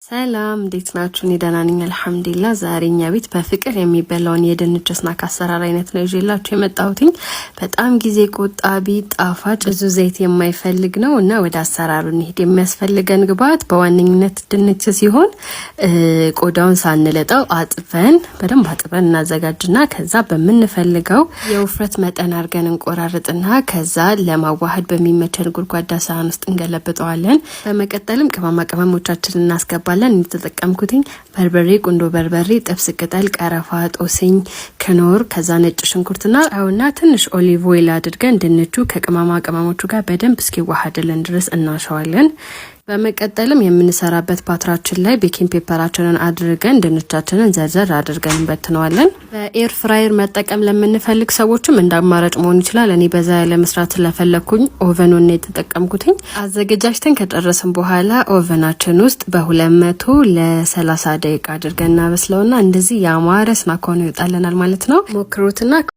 ሰላም እንዴት ናችሁ? እኔ ደህና ነኝ አልሐምዱሊላህ። ዛሬኛ ቤት በፍቅር የሚበላውን የድንች ስናክ አሰራር አይነት ነው ይዤላችሁ የመጣሁትኝ። በጣም ጊዜ ቆጣቢ፣ ጣፋጭ፣ ብዙ ዘይት የማይፈልግ ነው እና ወደ አሰራሩ እንሂድ። የሚያስፈልገን ግብአት በዋነኝነት ድንች ሲሆን ቆዳውን ሳንለጠው በደንብ አጥበን እናዘጋጅና ከዛ በምንፈልገው የውፍረት መጠን አድርገን እንቆራርጥና ከዛ ለማዋሃድ በሚመቸን ጎድጓዳ ሳህን ውስጥ እንገለብጠዋለን። በመቀጠልም ቅመማ ቅመሞቻችንን እናስገባለን። እንተጠቀምኩትኝ በርበሬ፣ ቁንዶ በርበሬ፣ ጥብስ ቅጠል፣ ቀረፋ፣ ጦስኝ፣ ክኖር፣ ከዛ ነጭ ሽንኩርትና ጨውና ትንሽ ኦሊቭ ኦይል አድርገን ድንቹ ከቅመማ ቅመሞቹ ጋር በደንብ እስኪዋሃድልን ድረስ እናሸዋለን። በመቀጠልም የምንሰራበት ፓትራችን ላይ ቤኪንግ ፔፐራችንን አድርገን ድንቻችንን ዘርዘር አድርገን እንበትነዋለን። በኤር ፍራየር መጠቀም ለምንፈልግ ሰዎችም እንደ አማራጭ መሆን ይችላል። እኔ በዛ ያለ መስራት ስለፈለኩኝ ኦቨኑን የተጠቀምኩትኝ። አዘገጃጅተን ከጨረስን በኋላ ኦቨናችን ውስጥ በ200 ለ30 ደቂቃ አድርገን እናበስለውና እንደዚህ ያማረ ስናክ ሆኖ ይወጣልናል ማለት ነው። ሞክሩትና